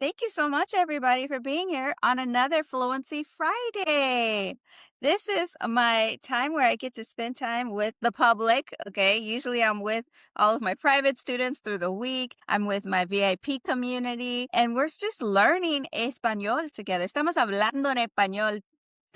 Thank you so much, everybody, for being here on another Fluency Friday. This is my time where I get to spend time with the public. Okay. Usually I'm with all of my private students through the week. I'm with my VIP community, and we're just learning español together. Estamos hablando en español.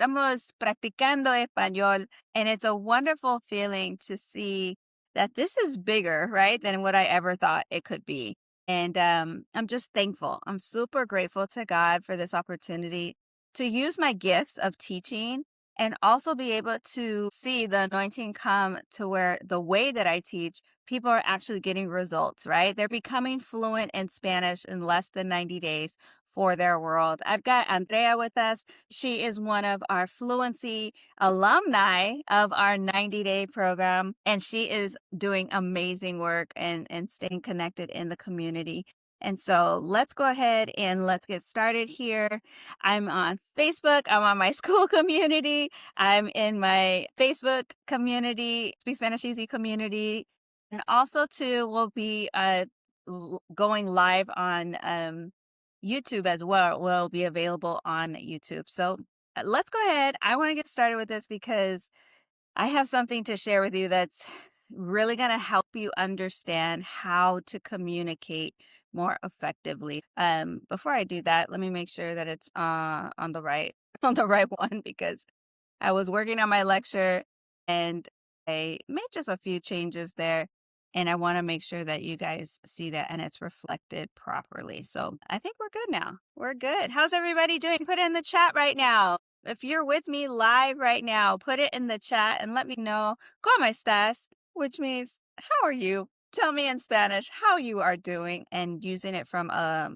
Estamos practicando español. And it's a wonderful feeling to see that this is bigger, right, than what I ever thought it could be. And I'm just thankful. I'm super grateful to God for this opportunity to use my gifts of teaching and also be able to see the anointing come to where the way that I teach, people are actually getting results, right? They're becoming fluent in Spanish in less than 90 days for their world. I've got Andrea with us. She is one of our fluency alumni of our 90-day program, and she is doing amazing work and staying connected in the community. And so let's go ahead and let's get started here. I'm on Facebook. I'm on my school community. I'm in my Facebook community, Speak Spanish Easy community. And also too, we'll be going live on YouTube as well. Will be available on YouTube. So let's go ahead. I want to get started with this because I have something to share with you that's really going to help you understand how to communicate more effectively. Before I do that, let me make sure that it's on the right on the right one, because I was working on my lecture and I made just a few changes there. And I want to make sure that you guys see that and it's reflected properly. So I think we're good now. We're good. How's everybody doing? Put it in the chat right now. If you're with me live right now, put it in the chat and let me know ¿Cómo estás? Which means how are you? Tell me in Spanish how you are doing, and using it from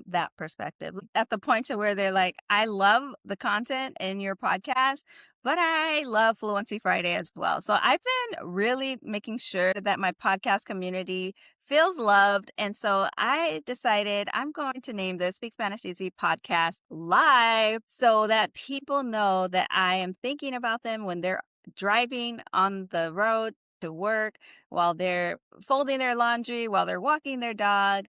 that perspective. At the point to where they're like, I love the content in your podcast, but I love Fluency Friday as well. So I've been really making sure that my podcast community feels loved. And so I decided I'm going to name this Speak Spanish Easy podcast live so that people know that I am thinking about them when they're driving on the road to work, while they're folding their laundry, while they're walking their dog,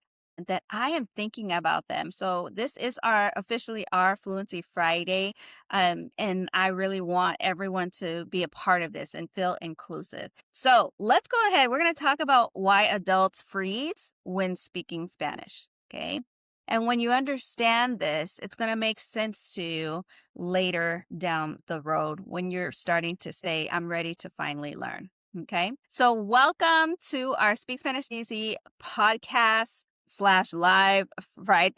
that I am thinking about them. So this is officially our Fluency Friday. And I really want everyone to be a part of this and feel inclusive. So let's go ahead. We're going to talk about why adults freeze when speaking Spanish. Okay. And when you understand this, it's going to make sense to you later down the road when you're starting to say, I'm ready to finally learn. Okay. So welcome to our Speak Spanish Easy podcast / live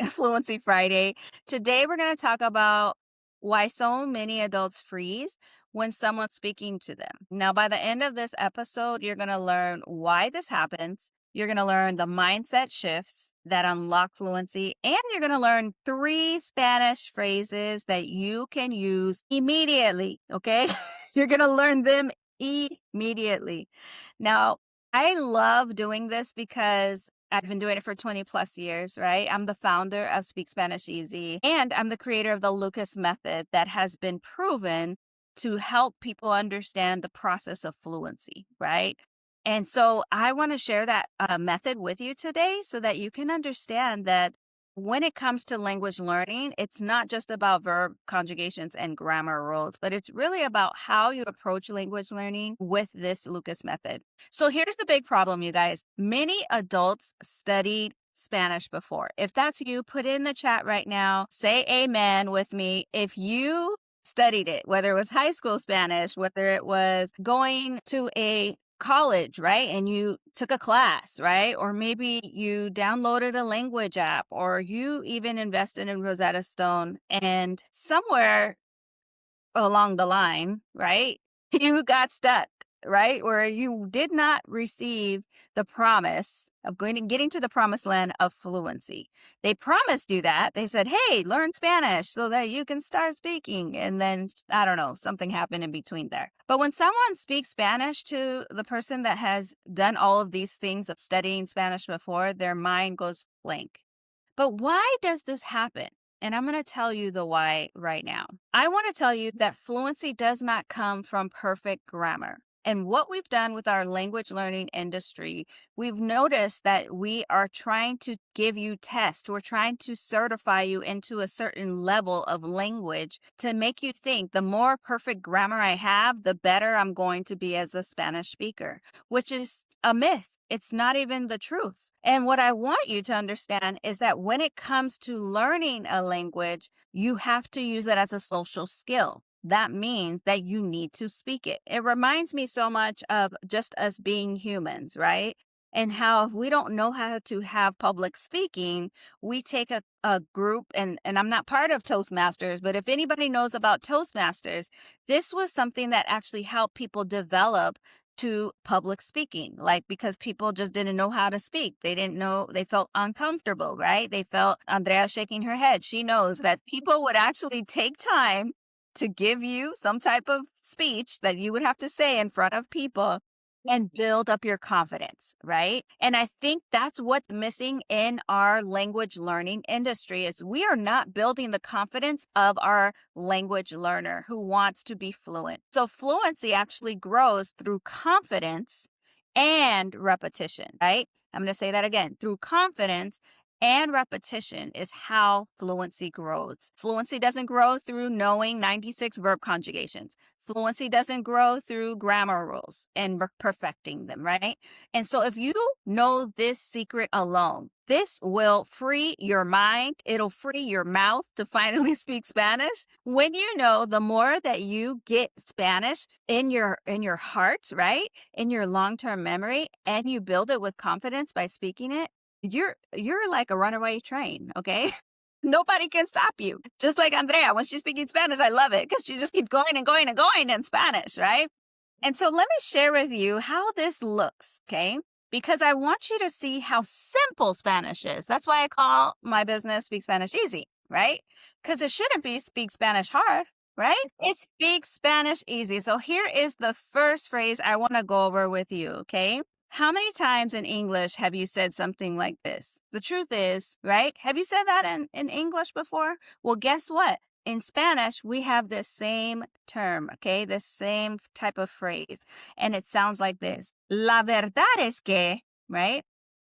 Fluency Friday. Today, we're going to talk about why so many adults freeze when someone's speaking to them. Now, by the end of this episode, you're going to learn why this happens. You're going to learn the mindset shifts that unlock fluency, and you're going to learn 3 Spanish phrases that you can use immediately. Okay. You're going to learn them immediately. Now, I love doing this because I've been doing it for 20 plus years, right? I'm the founder of Speak Spanish Easy, and I'm the creator of the Lucas method that has been proven to help people understand the process of fluency, right? And so I want to share that method with you today so that you can understand that when it comes to language learning, it's not just about verb conjugations and grammar rules, but it's really about how you approach language learning with this Lucas method. So here's the big problem, you guys. Many adults studied Spanish before. If that's you, put it in the chat right now. Say amen with me. If you studied it, whether it was high school Spanish, whether it was going to a college, right? And you took a class, right? Or maybe you downloaded a language app, or you even invested in Rosetta Stone, and somewhere along the line, right, you got stuck, right? Where you did not receive the promise of getting to the promised land of fluency. They promised you that. They said, hey, learn Spanish so that you can start speaking. And then, I don't know, something happened in between there. But when someone speaks Spanish to the person that has done all of these things of studying Spanish before, their mind goes blank. But why does this happen? And I'm going to tell you the why right now. I want to tell you that fluency does not come from perfect grammar. And what we've done with our language learning industry, we've noticed that we are trying to give you tests. We're trying to certify you into a certain level of language to make you think the more perfect grammar I have, the better I'm going to be as a Spanish speaker, which is a myth. It's not even the truth. And what I want you to understand is that when it comes to learning a language, you have to use it as a social skill. That means that you need to speak it. It reminds me so much of just us being humans, right? And how if we don't know how to have public speaking, we take a group, and I'm not part of Toastmasters, but if anybody knows about Toastmasters, this was something that actually helped people develop to public speaking, like because people just didn't know how to speak. They didn't know, they felt uncomfortable, right? They felt, Andrea shaking her head. She knows that people would actually take time to give you some type of speech that you would have to say in front of people and build up your confidence, right? And I think that's what's missing in our language learning industry is we are not building the confidence of our language learner who wants to be fluent. So fluency actually grows through confidence and repetition, right? I'm going to say that again. Through confidence and repetition is how fluency grows. Fluency doesn't grow through knowing 96 verb conjugations. Fluency doesn't grow through grammar rules and perfecting them, right? And so if you know this secret alone, this will free your mind. It'll free your mouth to finally speak Spanish. When you know, the more that you get Spanish in your heart, right? In your long-term memory, and you build it with confidence by speaking it, you're like a runaway train, okay? Nobody can stop you. Just like Andrea, when she's speaking Spanish, I love it because she just keeps going and going and going in Spanish, right? And so let me share with you how this looks, okay? Because I want you to see how simple Spanish is. That's why I call my business Speak Spanish Easy, right? Because it shouldn't be Speak Spanish Hard, right? It's Speak Spanish Easy. So here is the first phrase I want to go over with you, okay? How many times in English have you said something like this? The truth is, right? Have you said that in English before? Well, guess what? In Spanish, we have the same term, okay? The same type of phrase. And it sounds like this. La verdad es que, right?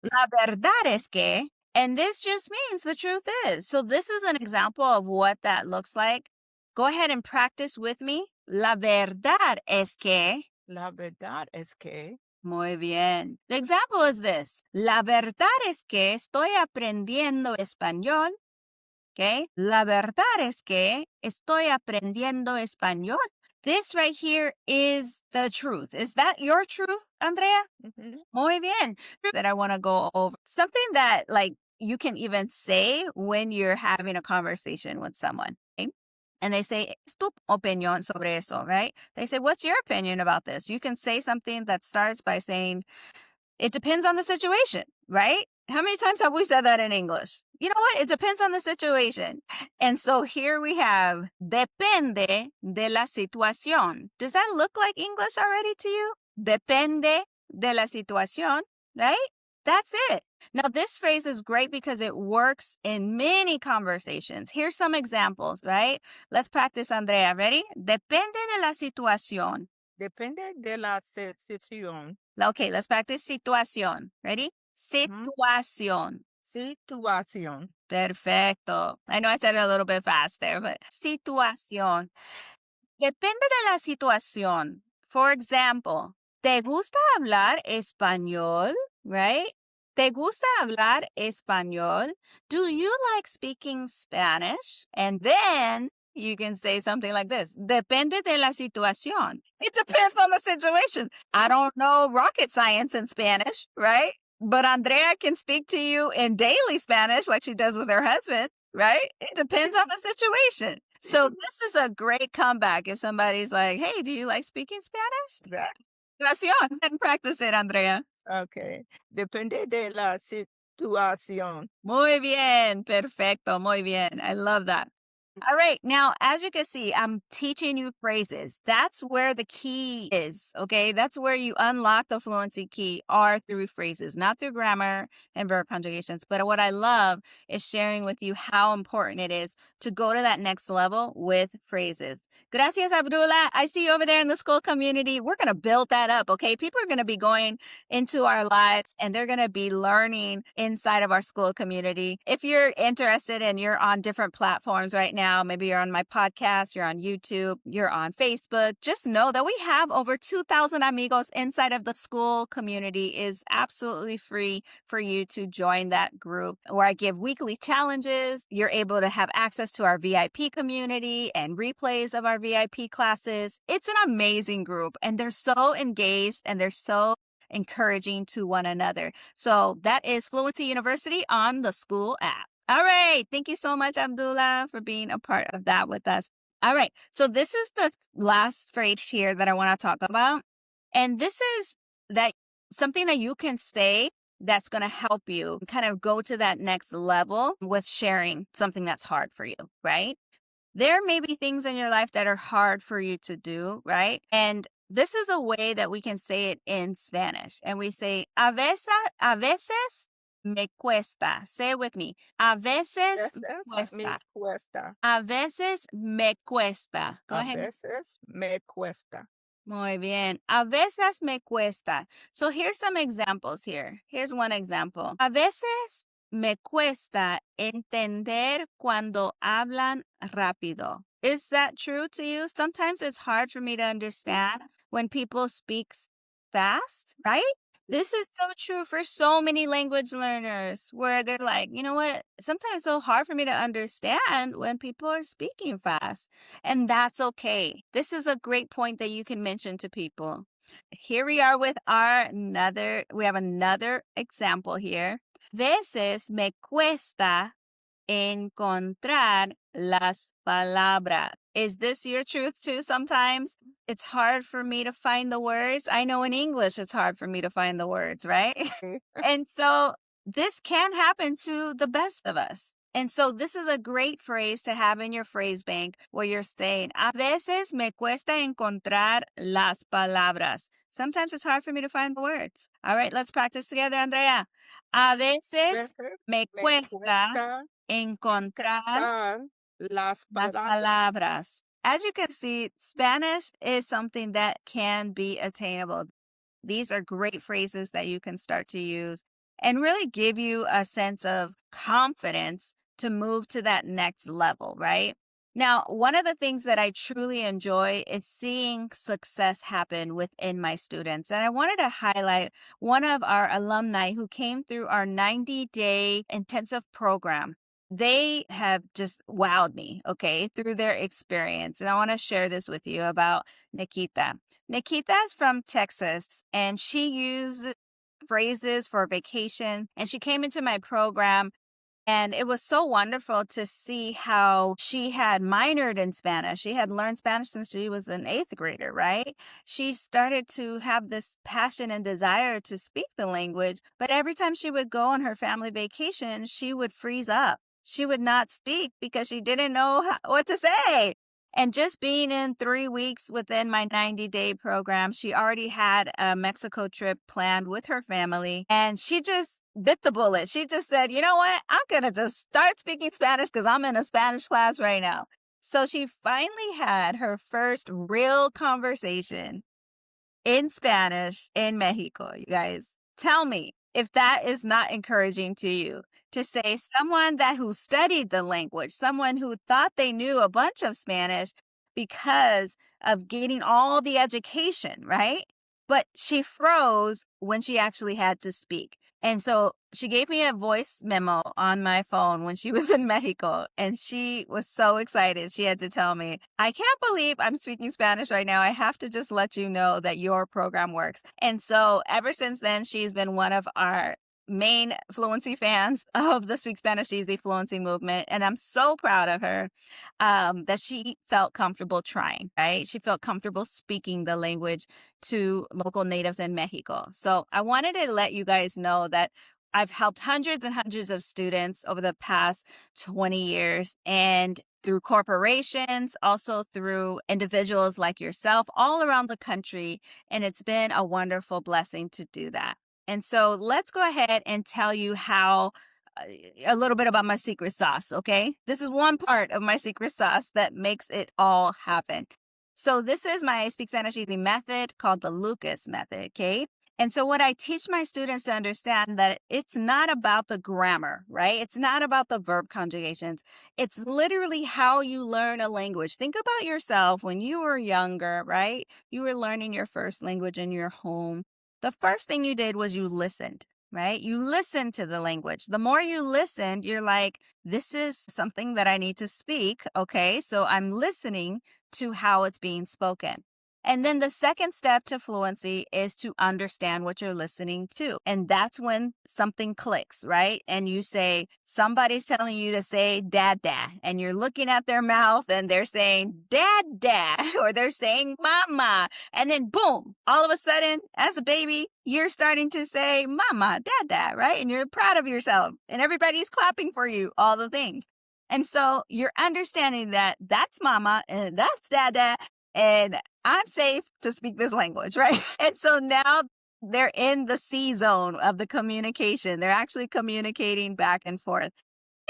La verdad es que. And this just means the truth is. So this is an example of what that looks like. Go ahead and practice with me. La verdad es que. La verdad es que. Muy bien. The example is this. La verdad es que estoy aprendiendo español. Okay. La verdad es que estoy aprendiendo español. This right here is the truth. Is that your truth, Andrea? Mm-hmm. Muy bien. That I want to go over. Something that like you can even say when you're having a conversation with someone. Okay? And they say, "Es tu opinión sobre eso," right? They say, "What's your opinion about this?" You can say something that starts by saying, "It depends on the situation," right? How many times have we said that in English? You know what? It depends on the situation. And so here we have, depende de la situación. Does that look like English already to you? Depende de la situación, right? That's it. Now, this phrase is great because it works in many conversations. Here's some examples, right? Let's practice, Andrea. Ready? Depende de la situación. Depende de la situación. Okay, let's practice situación. Ready? Situación. Situación. Perfecto. I know I said it a little bit fast there, but situación. Depende de la situación. For example, ¿te gusta hablar español? Right? ¿Te gusta hablar español? Do you like speaking Spanish? And then you can say something like this. Depende de la situación. It depends on the situation. I don't know rocket science in Spanish, right? But Andrea can speak to you in daily Spanish like she does with her husband, right? It depends on the situation. So this is a great comeback if somebody's like, "Hey, do you like speaking Spanish?" Exactly. Situación. And practice it, Andrea. Okay. Depende de la situación. Muy bien. Perfecto. Muy bien. I love that. All right. Now, as you can see, I'm teaching you phrases. That's where the key is. Okay. That's where you unlock the fluency key are through phrases, not through grammar and verb conjugations. But what I love is sharing with you how important it is to go to that next level with phrases. Gracias, Abdullah. I see you over there in the school community. We're going to build that up. Okay. People are going to be going into our lives and they're going to be learning inside of our school community. If you're interested and you're on different platforms right now, maybe you're on my podcast, you're on YouTube, you're on Facebook, just know that we have over 2,000 amigos inside of the school community. Is absolutely free for you to join that group where I give weekly challenges. You're able to have access to our VIP community and replays of our VIP classes. It's an amazing group and they're so engaged and they're so encouraging to one another. So that is Fluency University on the school app. All right. Thank you so much, Abdullah, for being a part of that with us. All right. So this is the last phrase here that I want to talk about. And this is that something that you can say that's going to help you kind of go to that next level with sharing something that's hard for you, right? There may be things in your life that are hard for you to do, right? And this is a way that we can say it in Spanish. And we say, a veces me cuesta. Say it with me. A veces me Veces me cuesta. cuesta. A veces me cuesta. Go A ahead. veces me cuesta. Muy bien. A veces me cuesta. So here's some examples here. Here's one example. A veces me cuesta entender cuando hablan rápido. Is that true to you? Sometimes it's hard for me to understand when people speak fast, right? This is so true for so many language learners where they're like, you know what? Sometimes it's so hard for me to understand when people are speaking fast. And that's okay. This is a great point that you can mention to people. Here we are with we have another example here. Veces me cuesta encontrar las palabras. Is this your truth too sometimes? It's hard for me to find the words. I know in English it's hard for me to find the words, right? And so this can happen to the best of us. And so this is a great phrase to have in your phrase bank where you're saying, a veces me cuesta encontrar las palabras. Sometimes it's hard for me to find the words. All right, let's practice together, Andrea. A veces Veces me me cuesta cuesta encontrar dar las las palabras. palabras. As you can see, Spanish is something that can be attainable. These are great phrases that you can start to use and really give you a sense of confidence to move to that next level, right? Now, one of the things that I truly enjoy is seeing success happen within my students. And I wanted to highlight one of our alumni who came through our 90-day intensive program. They have just wowed me, okay, through their experience. And I want to share this with you about Nikita. Nikita's from Texas and she used phrases for vacation and she came into my program and it was so wonderful to see how she had minored in Spanish. She had learned Spanish since she was an eighth grader, right? She started to have this passion and desire to speak the language, but every time she would go on her family vacation, she would freeze up. She would not speak because she didn't know what to say. And just being in 3 weeks within my 90-day program, she already had a Mexico trip planned with her family. And she just bit the bullet. She just said, you know what? I'm going to just start speaking Spanish because I'm in a Spanish class right now. So she finally had her first real conversation in Spanish in Mexico, you guys. Tell me if that is not encouraging to you to say someone who studied the language, someone who thought they knew a bunch of Spanish because of getting all the education, right? But she froze when she actually had to speak. And so she gave me a voice memo on my phone when she was in Mexico, and she was so excited. She had to tell me, I can't believe I'm speaking Spanish right now. I have to just let you know that your program works. And so ever since then, she's been one of our main fluency fans of the Speak Spanish Easy Fluency Movement. And I'm so proud of her that she felt comfortable trying, right? She felt comfortable speaking the language to local natives in Mexico. So I wanted to let you guys know that I've helped hundreds and hundreds of students over the past 20 years and through corporations, also through individuals like yourself all around the country. And it's been a wonderful blessing to do that. And so let's go ahead and tell you how uh, a little bit about my secret sauce, okay? This is one part of my secret sauce that makes it all happen. So this is my Speak Spanish Easy method called the Lucas method, okay? And so what I teach my students to understand that it's not about the grammar, right? It's not about the verb conjugations. It's literally how you learn a language. Think about yourself when you were younger, right? You were learning your first language in your home. The first thing you did was you listened, right? You listened to the language. The more you listened, you're like, this is something that I need to speak. Okay. So I'm listening to how it's being spoken. And then the second step to fluency is to understand what you're listening to. And that's when something clicks, right? And you say, somebody's telling you to say dad, dad, and you're looking at their mouth and they're saying dad, dad, or they're saying mama. And then boom, all of a sudden, as a baby, you're starting to say mama, dad, dad, right? And you're proud of yourself and everybody's clapping for you, all the things. And so you're understanding that that's mama and that's dada, and I'm safe to speak this language, right? And so now they're in the C zone of the communication. They're actually communicating back and forth.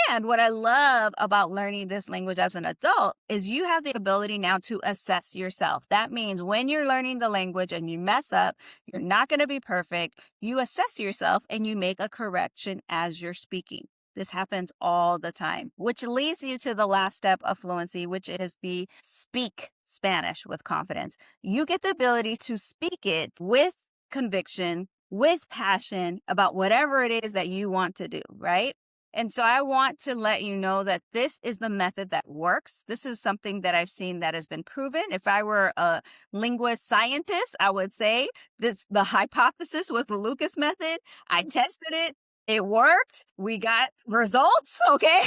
And what I love about learning this language as an adult is you have the ability now to assess yourself. That means when you're learning the language and you mess up, you're not going to be perfect. You assess yourself and you make a correction as you're speaking. This happens all the time, which leads you to the last step of fluency, which is the speak Spanish with confidence. You get the ability to speak it with conviction, with passion about whatever it is that you want to do, right? And so I want to let you know that this is the method that works. This is something that I've seen that has been proven. If I were a linguist scientist, I would say the hypothesis was the Lucas method. I tested it. It worked. We got results, okay?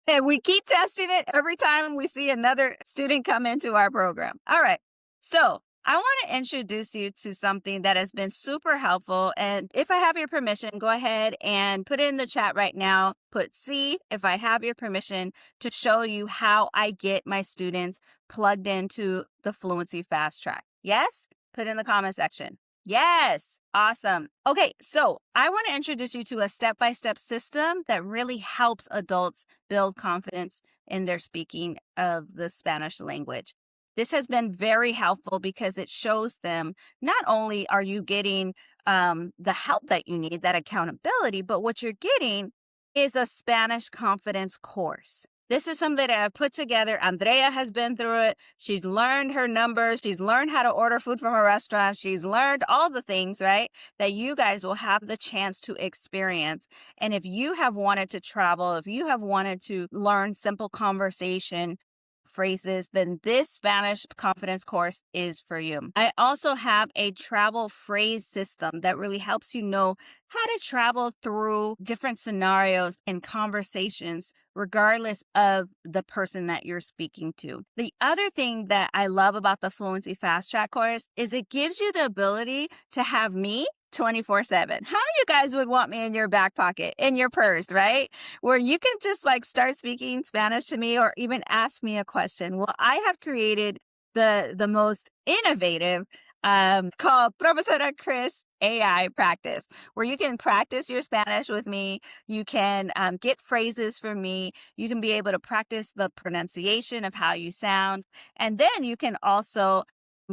And we keep testing it every time we see another student come into our program. All right. So I want to introduce you to something that has been super helpful. And if I have your permission, go ahead and put it in the chat right now. Put C, if I have your permission, to show you how I get my students plugged into the Fluency Fast Track. Yes? Put it in the comment section. Yes. Awesome. Okay. So I want to introduce you to a step-by-step system that really helps adults build confidence in their speaking of the Spanish language. This has been very helpful because it shows them not only are you getting the help that you need, that accountability, but what you're getting is a Spanish confidence course. This is something that I put together. Andrea has been through it. She's learned her numbers. She's learned how to order food from a restaurant. She's learned all the things, right, that you guys will have the chance to experience. And if you have wanted to travel, if you have wanted to learn simple conversation phrases, then this Spanish confidence course is for you. I also have a travel phrase system that really helps you know how to travel through different scenarios and conversations, regardless of the person that you're speaking to. The other thing that I love about the Fluency Fast Track course is it gives you the ability to have me 24/7. How you guys would want me in your back pocket, in your purse, right? Where you can just like start speaking Spanish to me or even ask me a question. Well, I have created the most innovative called Profesora Chris AI practice, where you can practice your Spanish with me. You can get phrases from me. You can be able to practice the pronunciation of how you sound. And then you can also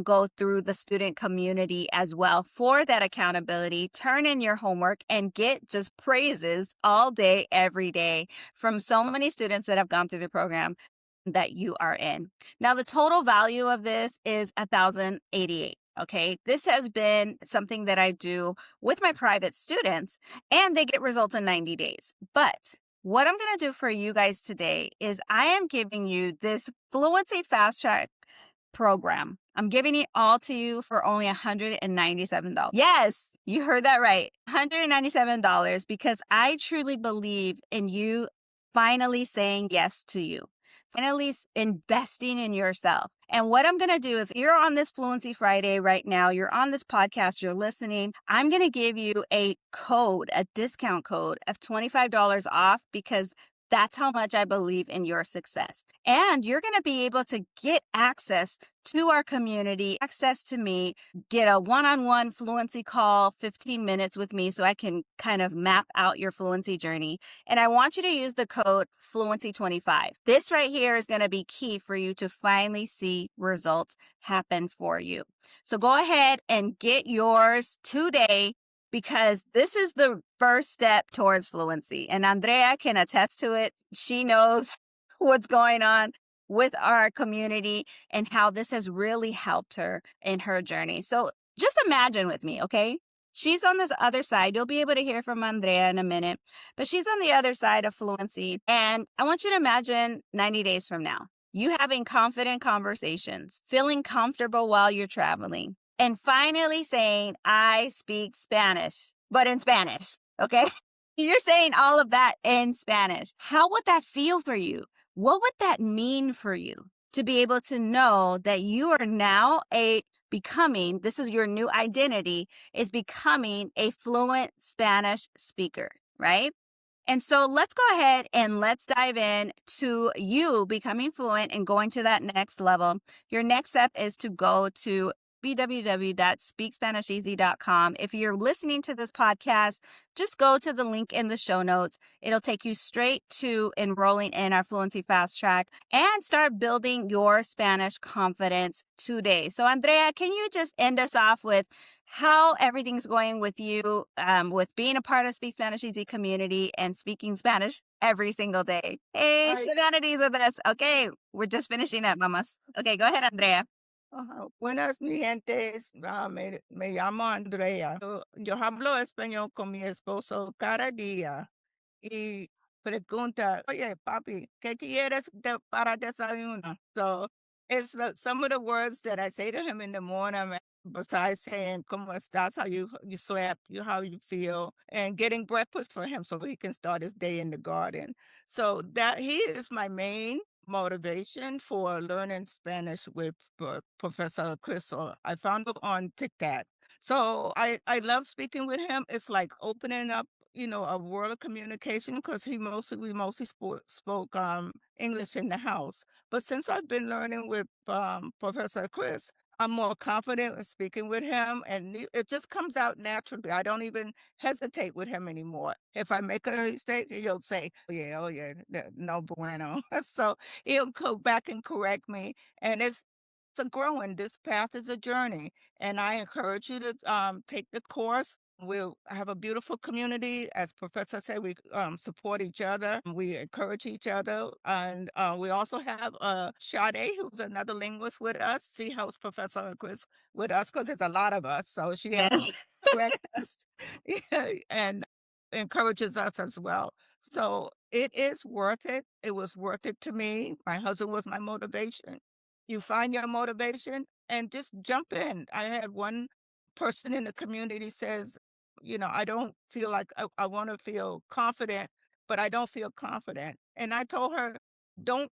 go through the student community as well for that accountability, turn in your homework and get just praises all day, every day from so many students that have gone through the program that you are in. Now, the total value of this is $1,088. Okay, this has been something that I do with my private students and they get results in 90 days. But what I'm going to do for you guys today is I am giving you this Fluency Fast Track program. I'm giving it all to you for only $197. Yes, you heard that right. $197 because I truly believe in you finally saying yes to you, finally investing in yourself. And what I'm going to do, if you're on this Fluency Friday right now, you're on this podcast, you're listening, I'm going to give you a code, a discount code of $25 off because that's how much I believe in your success. And you're going to be able to get access to our community, access to me, get a one-on-one fluency call, 15 minutes with me so I can kind of map out your fluency journey. And I want you to use the code Fluency25. This right here is going to be key for you to finally see results happen for you. So go ahead and get yours today because this is the first step towards fluency. And Andrea can attest to it. She knows what's going on with our community and how this has really helped her in her journey. So just imagine with me, okay? She's on this other side. You'll be able to hear from Andrea in a minute, but she's on the other side of fluency. And I want you to imagine 90 days from now, you having confident conversations, feeling comfortable while you're traveling, and finally saying, I speak Spanish, but in Spanish, okay? You're saying all of that in Spanish. How would that feel for you? What would that mean for you to be able to know that you are now becoming, this is your new identity, is becoming a fluent Spanish speaker, right? And so let's go ahead and let's dive in to you becoming fluent and going to that next level. Your next step is to go to www.speakspanisheasy.com. If you're listening to this podcast, just go to the link in the show notes. It'll take you straight to enrolling in our Fluency Fast Track and start building your Spanish confidence today. So, Andrea, can you just end us off with how everything's going with you with being a part of Speak Spanish Easy community and speaking Spanish every single day? Hey, Ay, Shivanity's with us. Okay, we're just finishing up, mamas. Okay, go ahead, Andrea. ajá. Buenas, mi gente. Me llamo Andrea. Yo hablo español con mi esposo cada día. Y pregunta, oye, papi, ¿qué quieres para desayuno? So it's some of the words that I say to him in the morning, besides saying, ¿Cómo estás? How you slept, how you feel, and getting breakfast for him so he can start his day in the garden. So that he is my main motivation for learning Spanish with Professor Crystal. I found him on TikTok. So I love speaking with him. It's like opening up a world of communication because we mostly spoke English in the house. But since I've been learning with Professor Chris, I'm more confident in speaking with him, and it just comes out naturally. I don't even hesitate with him anymore. If I make a mistake, he'll say, oh yeah, no bueno." So he'll go back and correct me, and it's a growing. This path is a journey, and I encourage you to take the course. We'll have a beautiful community. As Professor said, we support each other. We encourage each other. And we also have Sade, who's another linguist with us. She helps Professor Chris with us because there's a lot of us. So she helps Yes. correct us yeah, and encourages us as well. So it is worth it. It was worth it to me. My husband was my motivation. You find your motivation and just jump in. I had one person in the community says, I don't feel like I want to feel confident, but I don't feel confident. And I told her, don't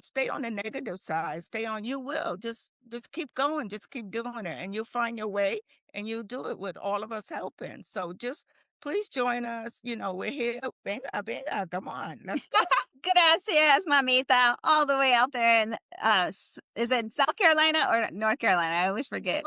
stay on the negative side. Stay on you will. Just keep going. Just keep doing it. And you'll find your way and you'll do it with all of us helping. So just please join us. We're here. Venga, venga, come on. Let's go. Gracias, mamita. All the way out there in, is it South Carolina or North Carolina? I always forget.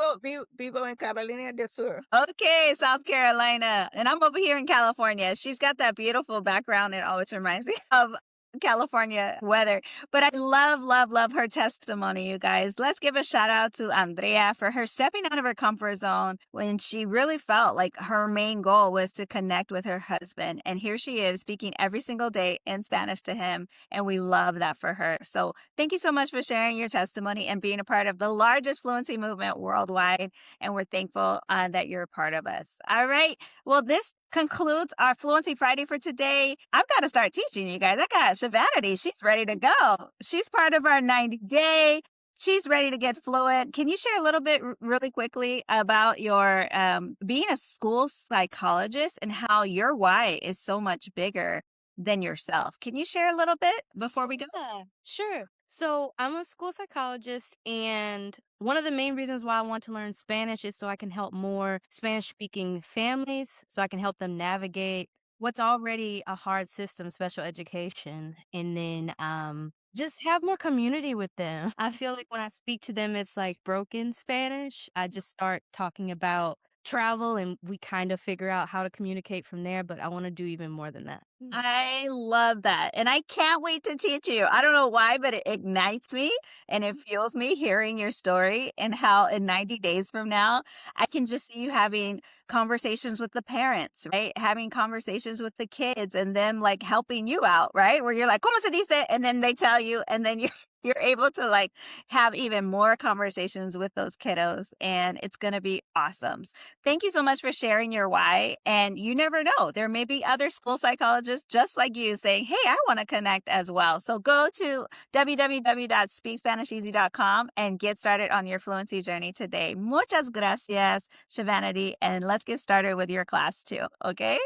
Vivo en Carolina del Sur. Okay, South Carolina. And I'm over here in California. She's got that beautiful background. It always reminds me of California weather. But I love, love, love her testimony, you guys. Let's give a shout out to Andrea for her stepping out of her comfort zone when she really felt like her main goal was to connect with her husband. And here she is speaking every single day in Spanish to him. And we love that for her. So thank you so much for sharing your testimony and being a part of the largest fluency movement worldwide. And we're thankful that you're a part of us. All right. Well, this concludes our Fluency Friday for today. I've got to start teaching you guys. I got Shivanity. She's ready to go. She's part of our 90-day. She's ready to get fluent. Can you share a little bit really quickly about your being a school psychologist and how your why is so much bigger than yourself. Can you share a little bit before we go? Yeah, sure. So I'm a school psychologist, and one of the main reasons why I want to learn Spanish is so I can help more Spanish speaking families, so I can help them navigate what's already a hard system, special education, and then just have more community with them. I feel like when I speak to them, it's like broken Spanish. I just start talking about travel and we kind of figure out how to communicate from there, but I want to do even more than that. I love that, and I can't wait to teach you. I don't know why, but it ignites me and it fuels me hearing your story and how in 90 days from now, I can just see you having conversations with the parents, right? Having conversations with the kids and them like helping you out, right? Where you're like, "¿Cómo se dice?" And then they tell you, and then you're you're able to like have even more conversations with those kiddos, and it's going to be awesome. Thank you so much for sharing your why. And you never know, there may be other school psychologists just like you saying, hey, I want to connect as well. So go to www.speakspanisheasy.com and get started on your fluency journey today. Muchas gracias, Shivanity. And let's get started with your class too. Okay.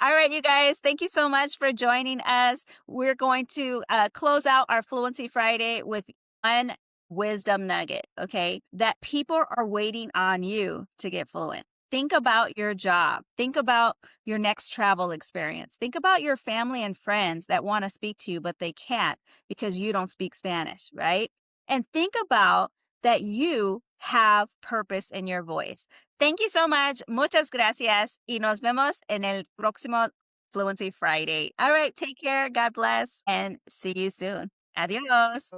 All right, you guys, thank you so much for joining us. We're going to close out our Fluency Friday with one wisdom nugget, okay? That people are waiting on you to get fluent. Think about your job. Think about your next travel experience. Think about your family and friends that want to speak to you, but they can't because you don't speak Spanish, right? And think about that you have purpose in your voice. Thank you so much. Muchas gracias. Y nos vemos en el próximo Fluency Friday. All right. Take care. God bless and see you soon. Adios.